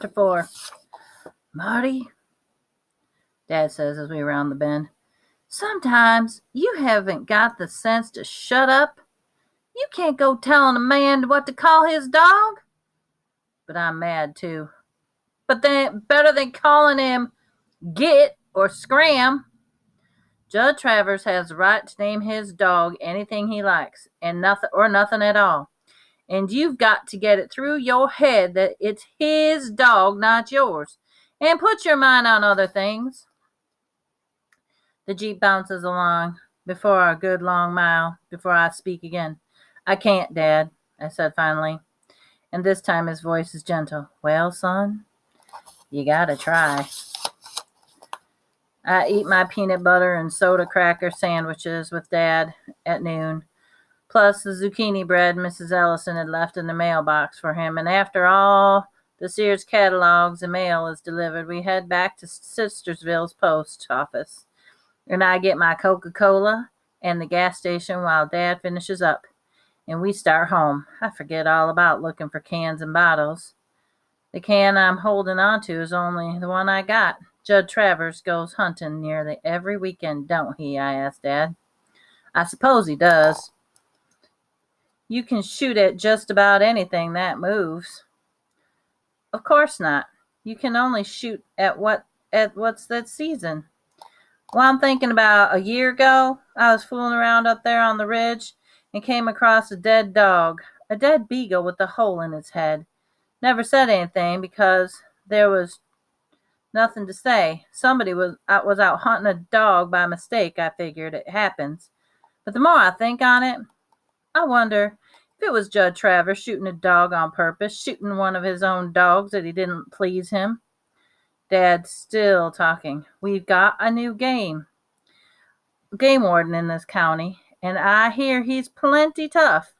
Chapter 4. Marty, Dad says as we round the bend, sometimes you haven't got the sense to shut up. You can't go telling a man what to call his dog. But I'm mad too. But then better than calling him Git or Scram. Judd Travers has the right to name his dog anything he likes, and nothing at all. And you've got to get it through your head that it's his dog, not yours. And put your mind on other things. The Jeep bounces along before a good long mile before I speak again. I can't, Dad, I said finally. And this time his voice is gentle. Well, son, you gotta try. I eat my peanut butter and soda cracker sandwiches with Dad at noon, plus the zucchini bread Mrs. Ellison had left in the mailbox for him. And after all the Sears catalogs and mail is delivered, we head back to Sistersville's post office. And I get my Coca-Cola and the gas station while Dad finishes up. And we start home. I forget all about looking for cans and bottles. The can I'm holding on to is only the one I got. Judd Travers goes hunting nearly every weekend, don't he? I asked Dad. I suppose he does. You can shoot at just about anything that moves. Of course not. You can only shoot at what's that season. Well, I'm thinking about a year ago, I was fooling around up there on the ridge and came across a dead dog, a dead beagle with a hole in its head. Never said anything because there was nothing to say. Somebody was out hunting a dog by mistake, I figured. It happens. But the more I think on it, I wonder if it was Judd Travers shooting a dog on purpose, shooting one of his own dogs that he didn't please him. Dad's still talking. We've got a new game warden in this county, and I hear he's plenty tough.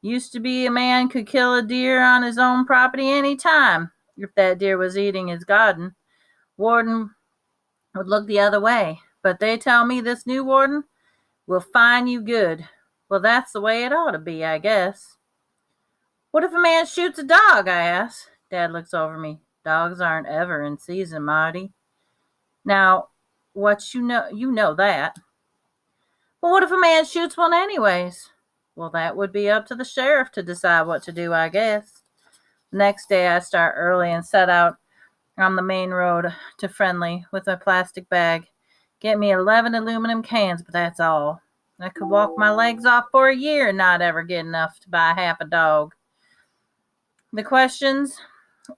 Used to be a man could kill a deer on his own property any time if that deer was eating his garden. Warden would look the other way, but they tell me this new warden will fine you good. Well, that's the way it ought to be, I guess. What if a man shoots a dog? I ask. Dad looks over me. Dogs aren't ever in season, Marty. Now, what you know that. Well, what if a man shoots one anyways? Well, that would be up to the sheriff to decide what to do, I guess. The next day I start early and set out on the main road to Friendly with my plastic bag. Get me 11 aluminum cans, but that's all. I could walk my legs off for a year and not ever get enough to buy half a dog. The questions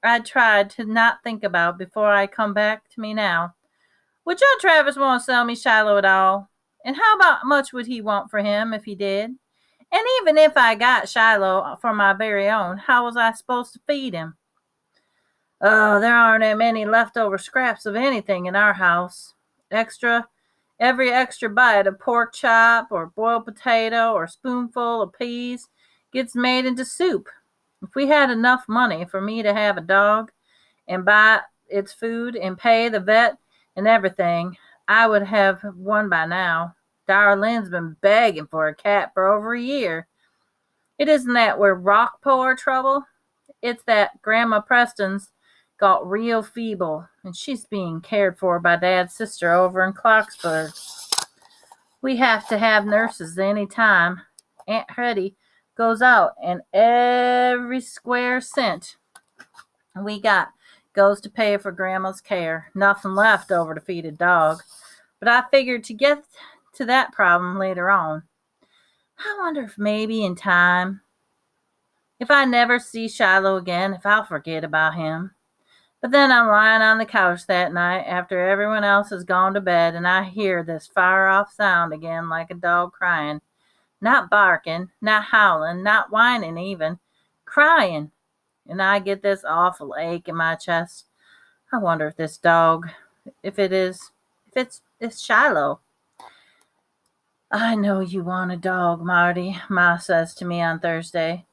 I tried to not think about before I come back to me now. Would John Travis want to sell me Shiloh at all? And how about much would he want for him if he did? And even if I got Shiloh for my very own, how was I supposed to feed him? Oh, there aren't that many leftover scraps of anything in our house. Every extra bite of pork chop or boiled potato or spoonful of peas gets made into soup. If we had enough money for me to have a dog and buy its food and pay the vet and everything, I would have one by now. Darlene's been begging for a cat for over a year. It isn't that we're rock poor trouble. It's that Grandma Preston's got real feeble, and she's being cared for by Dad's sister over in Clarksburg. We have to have nurses any time. Aunt Hetty goes out, and every square cent we got goes to pay for Grandma's care. Nothing left over to feed a dog. But I figured to get to that problem later on. I wonder if maybe in time, if I never see Shiloh again, if I'll forget about him. But then I'm lying on the couch that night after everyone else has gone to bed, and I hear this far-off sound again like a dog crying. Not barking, not howling, not whining even. Crying. And I get this awful ache in my chest. I wonder if this dog, if it's Shiloh. I know you want a dog, Marty, Ma says to me on Thursday.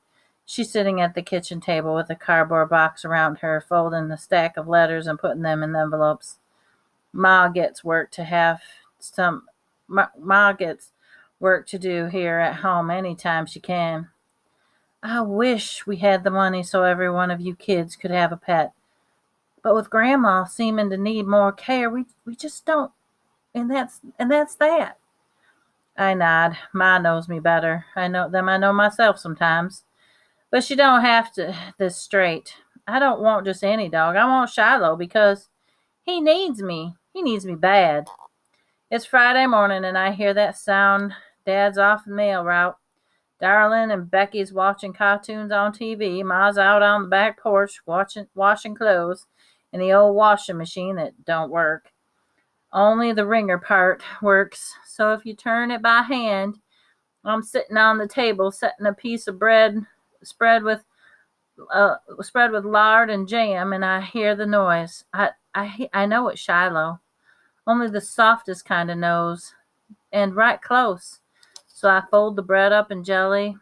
She's sitting at the kitchen table with a cardboard box around her, folding a stack of letters and putting them in envelopes. Ma gets work to do here at home anytime she can. I wish we had the money so every one of you kids could have a pet. But with Grandma seeming to need more care, we just don't, and that's that. I nod. Ma knows me better. I know myself sometimes. But she don't have to this straight. I don't want just any dog. I want Shiloh because he needs me. He needs me bad. It's Friday morning and I hear that sound. Dad's off the mail route. Darlin and Becky's watching cartoons on TV. Ma's out on the back porch washing clothes in the old washing machine that don't work. Only the wringer part works. So if you turn it by hand, I'm sitting on the table setting a piece of bread spread with lard and jam, and I hear the noise. I know it's Shiloh, only the softest kind of knows, and right close. So I fold the bread up in jelly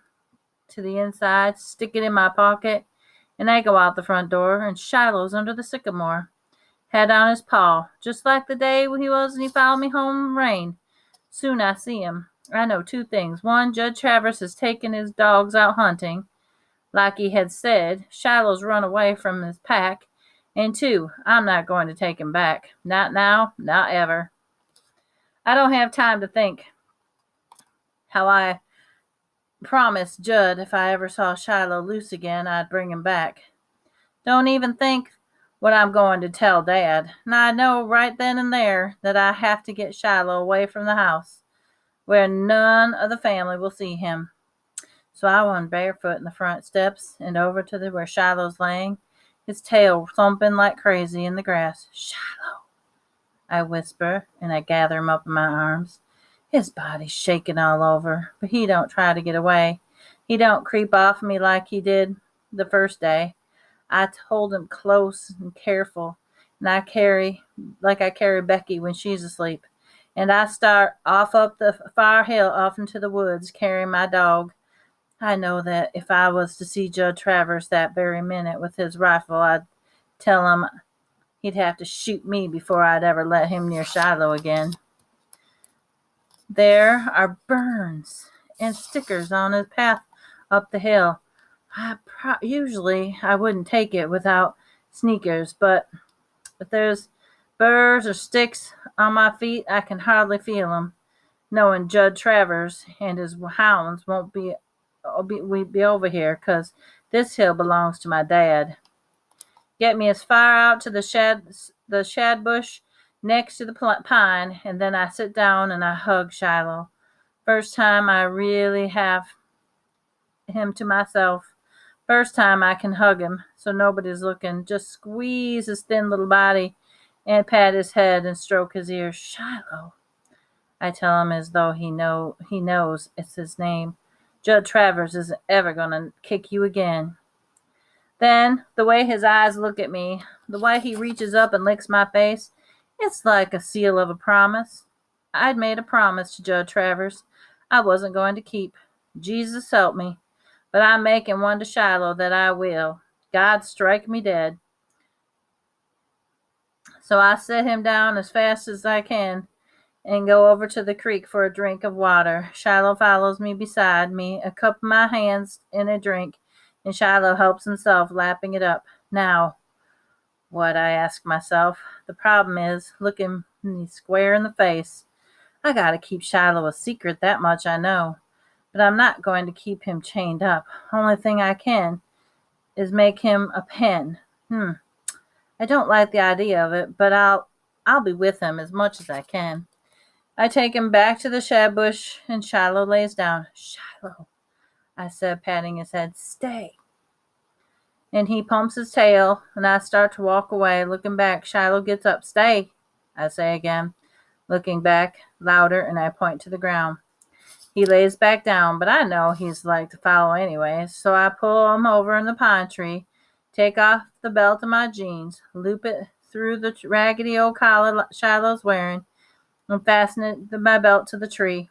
to the inside, stick it in my pocket, and I go out the front door, and Shiloh's under the sycamore, head on his paw, just like the day he was when he followed me home in the rain. Soon I see him. I know two things. One, Judge Travers has taken his dogs out hunting, like he had said. Shiloh's run away from his pack. And two, I'm not going to take him back. Not now, not ever. I don't have time to think how I promised Judd if I ever saw Shiloh loose again, I'd bring him back. Don't even think what I'm going to tell Dad. And I know right then and there that I have to get Shiloh away from the house, where none of the family will see him. So I run barefoot in the front steps and over to where Shiloh's laying, his tail thumping like crazy in the grass. Shiloh, I whisper, and I gather him up in my arms. His body's shaking all over, but he don't try to get away. He don't creep off me like he did the first day. I hold him close and careful, and I carry Becky when she's asleep. And I start off up the far hill off into the woods, carrying my dog. I know that if I was to see Judge Travers that very minute with his rifle, I'd tell him he'd have to shoot me before I'd ever let him near Shiloh again. There are burns and stickers on his path up the hill. Usually I wouldn't take it without sneakers, but if there's burrs or sticks on my feet, I can hardly feel them, knowing Judge Travers and his hounds won't be over here, 'cause this hill belongs to my dad. Get me as far out to the shad bush next to the pine, and then I sit down and I hug Shiloh. First time I really have him to myself. First time I can hug him so nobody's looking. Just squeeze his thin little body and pat his head and stroke his ears. Shiloh, I tell him as though he knows it's his name. Judge Travers isn't ever going to kick you again. Then, the way his eyes look at me, the way he reaches up and licks my face, it's like a seal of a promise. I'd made a promise to Judge Travers I wasn't going to keep. Jesus help me. But I'm making one to Shiloh that I will. God strike me dead. So I set him down as fast as I can and go over to the creek for a drink of water. Shiloh follows me beside me, a cup in my hands and a drink, and Shiloh helps himself, lapping it up. Now, what, I ask myself. The problem is, looking me square in the face, I gotta keep Shiloh a secret, that much I know. But I'm not going to keep him chained up. Only thing I can is make him a pen. I don't like the idea of it, but I'll be with him as much as I can. I take him back to the shad bush, and Shiloh lays down. Shiloh, I said, patting his head, stay. And he pumps his tail, and I start to walk away, looking back. Shiloh gets up. Stay, I say again, looking back, louder, and I point to the ground. He lays back down, but I know he's like to follow anyway, so I pull him over in the pine tree, take off the belt of my jeans, loop it through the raggedy old collar Shiloh's wearing, and fasten my belt to the tree.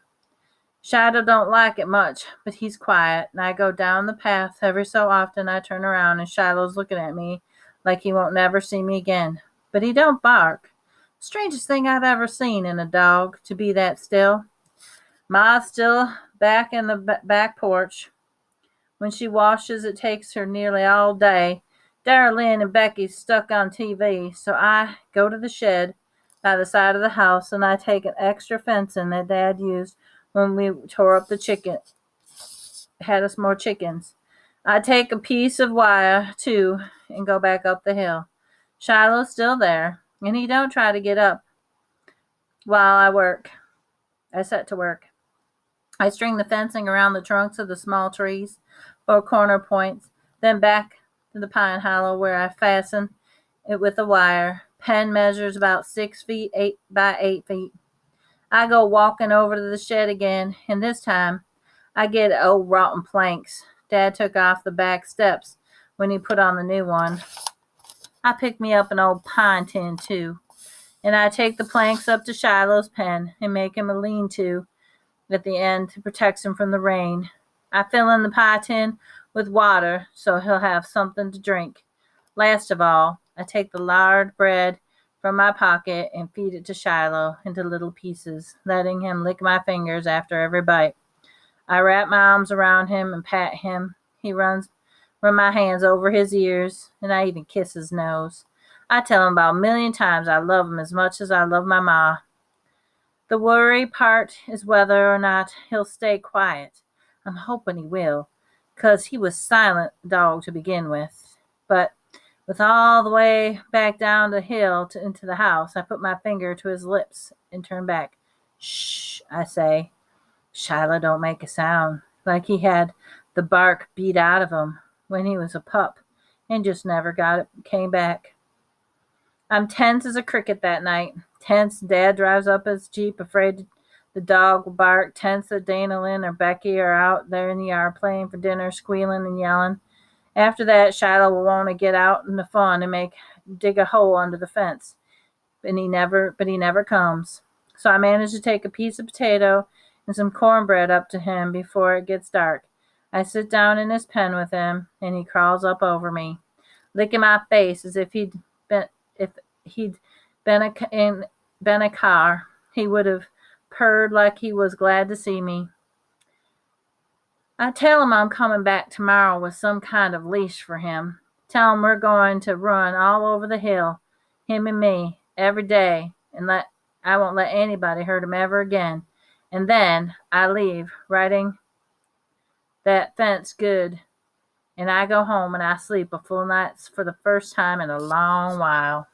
Shiloh don't like it much, but he's quiet, and I go down the path. Every so often I turn around, and Shiloh's looking at me like he won't never see me again. But he don't bark. Strangest thing I've ever seen in a dog, to be that still. Ma's still back in the back porch. When she washes, it takes her nearly all day Darlene and Becky's stuck on TV, so I go to the shed by the side of the house and I take an extra fencing that Dad used when we tore up the chicken, had us more chickens. I take a piece of wire, too, and go back up the hill. Shiloh's still there, and he don't try to get up while I set to work. I string the fencing around the trunks of the small trees or corner points, then back to the pine hollow where I fasten it with a wire. Pen measures about 6 feet 8 by 8 feet. I go walking over to the shed again, and this time I get old rotten planks. Dad took off the back steps when he put on the new one. I pick me up an old pine tin, too, and I take the planks up to Shiloh's pen and make him a lean-to at the end to protect him from the rain. I fill in the pie tin with water so he'll have something to drink. Last of all, I take the lard bread from my pocket and feed it to Shiloh into little pieces, letting him lick my fingers after every bite. I wrap my arms around him and pat him. He run my hands over his ears, and I even kiss his nose. I tell him about a million times I love him as much as I love my ma. The worry part is whether or not he'll stay quiet. I'm hoping he will, 'cause he was silent dog to begin with. But with all the way back down the hill into the house, I put my finger to his lips and turn back. Shh, I say. Shiloh don't make a sound, like he had the bark beat out of him when he was a pup and just never came back. I'm tense as a cricket that night. Tense Dad drives up his Jeep, afraid the dog will bark. Tense that Dana Lynn or Becky are out there in the yard playing for dinner, squealing and yelling. After that, Shiloh will want to get out in the fun and dig a hole under the fence. But he never comes. So I manage to take a piece of potato and some cornbread up to him before it gets dark. I sit down in his pen with him, and he crawls up over me, licking my face as if he'd been a car. He would have purred like he was glad to see me. I tell him I'm coming back tomorrow with some kind of leash for him. Tell him we're going to run all over the hill, him and me, every day, and I won't let anybody hurt him ever again. And then I leave, writing that fence good, and I go home and I sleep a full night for the first time in a long while.